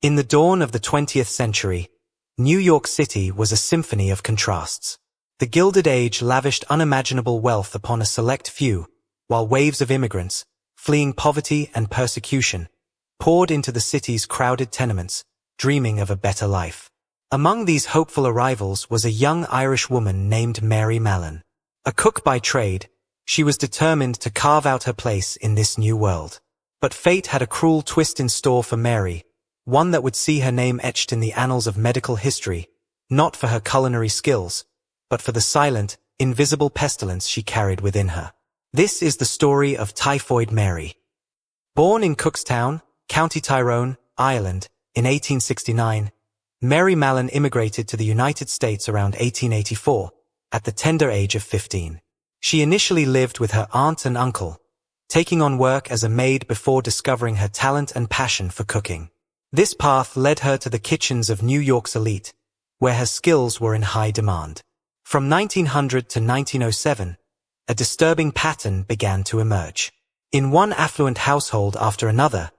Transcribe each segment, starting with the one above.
In the dawn of the 20th century, New York City was a symphony of contrasts. The Gilded Age lavished unimaginable wealth upon a select few, while waves of immigrants, fleeing poverty and persecution, poured into the city's crowded tenements, dreaming of a better life. Among these hopeful arrivals was a young Irish woman named Mary Mallon. A cook by trade, she was determined to carve out her place in this new world. But fate had a cruel twist in store for Mary, one that would see her name etched in the annals of medical history, not for her culinary skills, but for the silent, invisible pestilence she carried within her. This is the story of Typhoid Mary. Born in Cookstown, County Tyrone, Ireland, in 1869, Mary Mallon immigrated to the United States around 1884, at the tender age of 15. She initially lived with her aunt and uncle, taking on work as a maid before discovering her talent and passion for cooking. This path led her to the kitchens of New York's elite, where her skills were in high demand. From 1900 to 1907, a disturbing pattern began to emerge. In one affluent household after another,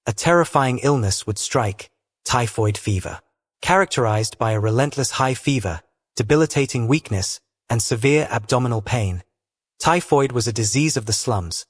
a terrifying illness would strike, typhoid fever. Characterized by a relentless high fever, debilitating weakness, and severe abdominal pain, typhoid was a disease of the slums,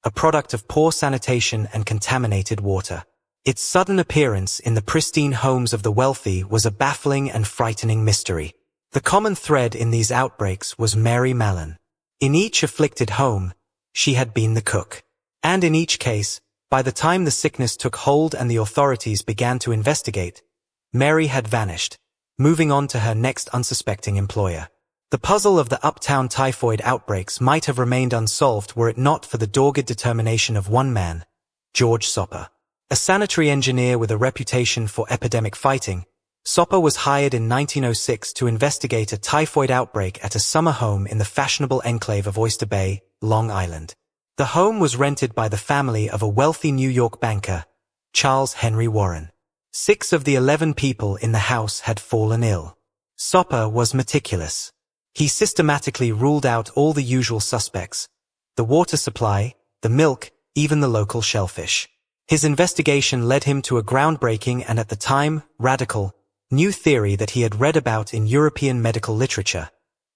a product of poor sanitation and contaminated water. Its sudden appearance in the pristine homes of the wealthy was a baffling and frightening mystery. The common thread in these outbreaks was Mary Mallon. In each afflicted home, she had been the cook. And in each case, by the time the sickness took hold and the authorities began to investigate, Mary had vanished, moving on to her next unsuspecting employer. The puzzle of the uptown typhoid outbreaks might have remained unsolved were it not for the dogged determination of one man, George Soper. A sanitary engineer with a reputation for epidemic fighting, Soper was hired in 1906 to investigate a typhoid outbreak at a summer home in the fashionable enclave of Oyster Bay, Long Island. The home was rented by the family of a wealthy New York banker, Charles Henry Warren. 6 of the 11 people in the house had fallen ill. Soper was meticulous. He systematically ruled out all the usual suspects: the water supply, the milk, even the local shellfish. His investigation led him to a groundbreaking and at the time, radical, new theory that he had read about in European medical literature: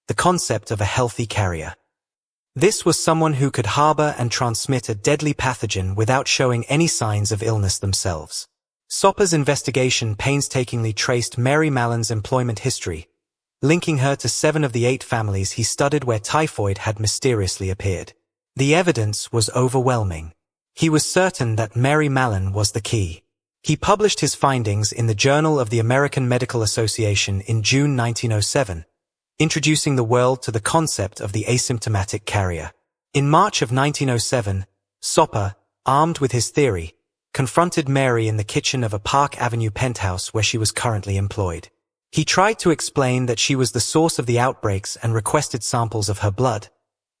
the concept of a healthy carrier. This was someone who could harbor and transmit a deadly pathogen without showing any signs of illness themselves. Soper's investigation painstakingly traced Mary Mallon's employment history, linking her to 7 of the 8 families he studied where typhoid had mysteriously appeared. The evidence was overwhelming. He was certain that Mary Mallon was the key. He published his findings in the Journal of the American Medical Association in June 1907, introducing the world to the concept of the asymptomatic carrier. In March of 1907, Soper, armed with his theory, confronted Mary in the kitchen of a Park Avenue penthouse where she was currently employed. He tried to explain that she was the source of the outbreaks and requested samples of her blood,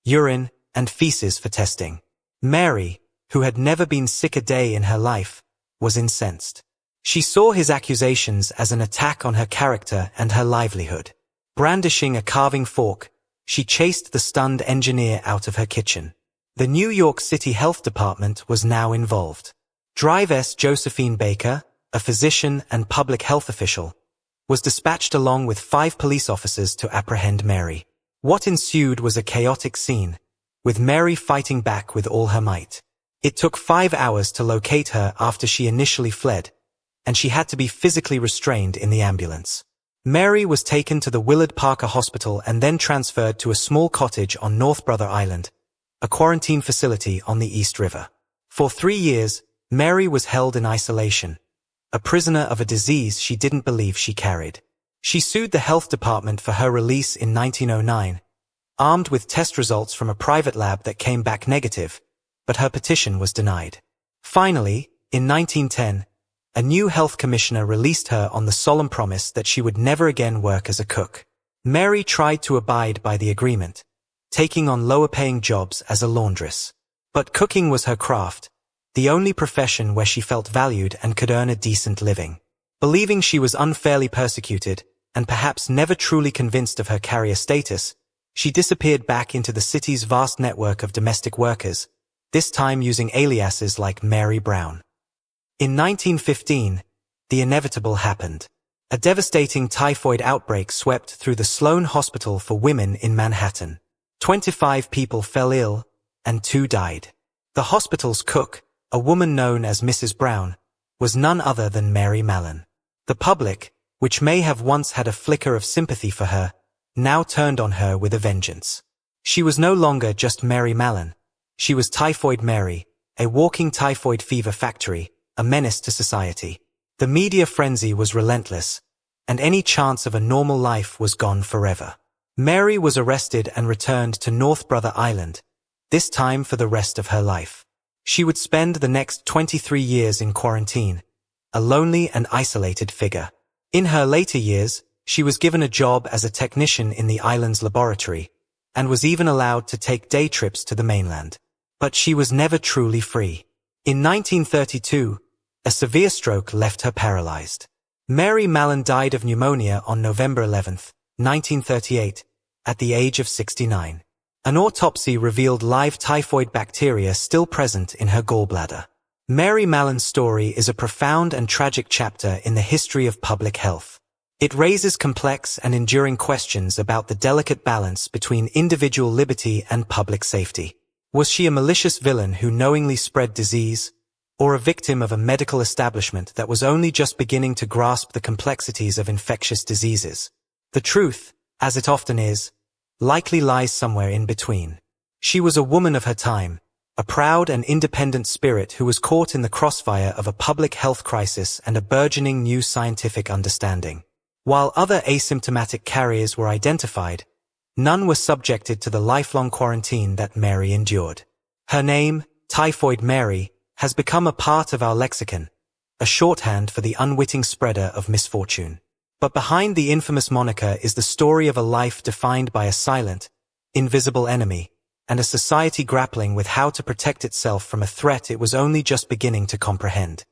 urine, and feces for testing. Mary, who had never been sick a day in her life, was incensed. She saw his accusations as an attack on her character and her livelihood. Brandishing a carving fork, she chased the stunned engineer out of her kitchen. The New York City Health Department was now involved. Drive-S Josephine Baker, a physician and public health official, was dispatched along with 5 police officers to apprehend Mary. What ensued was a chaotic scene, with Mary fighting back with all her might. It took 5 hours to locate her after she initially fled, and she had to be physically restrained in the ambulance. Mary was taken to the Willard Parker Hospital and then transferred to a small cottage on North Brother Island, a quarantine facility on the East River. For 3 years, Mary was held in isolation, a prisoner of a disease she didn't believe she carried. She sued the health department for her release in 1909, armed with test results from a private lab that came back negative, but her petition was denied. Finally, in 1910, a new health commissioner released her on the solemn promise that she would never again work as a cook. Mary tried to abide by the agreement, taking on lower-paying jobs as a laundress. But cooking was her craft, the only profession where she felt valued and could earn a decent living. Believing she was unfairly persecuted, and perhaps never truly convinced of her carrier status, she disappeared back into the city's vast network of domestic workers, this time using aliases like Mary Brown. In 1915, the inevitable happened. A devastating typhoid outbreak swept through the Sloan Hospital for Women in Manhattan. 25 people fell ill, and 2 died. The hospital's cook, a woman known as Mrs. Brown, was none other than Mary Mallon. The public, which may have once had a flicker of sympathy for her, now turned on her with a vengeance. She was no longer just Mary Mallon. She was Typhoid Mary, a walking typhoid fever factory, a menace to society. The media frenzy was relentless, and any chance of a normal life was gone forever. Mary was arrested and returned to North Brother Island, this time for the rest of her life. She would spend the next 23 years in quarantine, a lonely and isolated figure. In her later years, she was given a job as a technician in the island's laboratory, and was even allowed to take day trips to the mainland. But she was never truly free. In 1932, a severe stroke left her paralyzed. Mary Mallon died of pneumonia on November 11, 1938, at the age of 69. An autopsy revealed live typhoid bacteria still present in her gallbladder. Mary Mallon's story is a profound and tragic chapter in the history of public health. It raises complex and enduring questions about the delicate balance between individual liberty and public safety. Was she a malicious villain who knowingly spread disease, or a victim of a medical establishment that was only just beginning to grasp the complexities of infectious diseases? The truth, as it often is, likely lies somewhere in between. She was a woman of her time, a proud and independent spirit who was caught in the crossfire of a public health crisis and a burgeoning new scientific understanding. While other asymptomatic carriers were identified, none were subjected to the lifelong quarantine that Mary endured. Her name, Typhoid Mary, has become a part of our lexicon, a shorthand for the unwitting spreader of misfortune. But behind the infamous moniker is the story of a life defined by a silent, invisible enemy, and a society grappling with how to protect itself from a threat it was only just beginning to comprehend.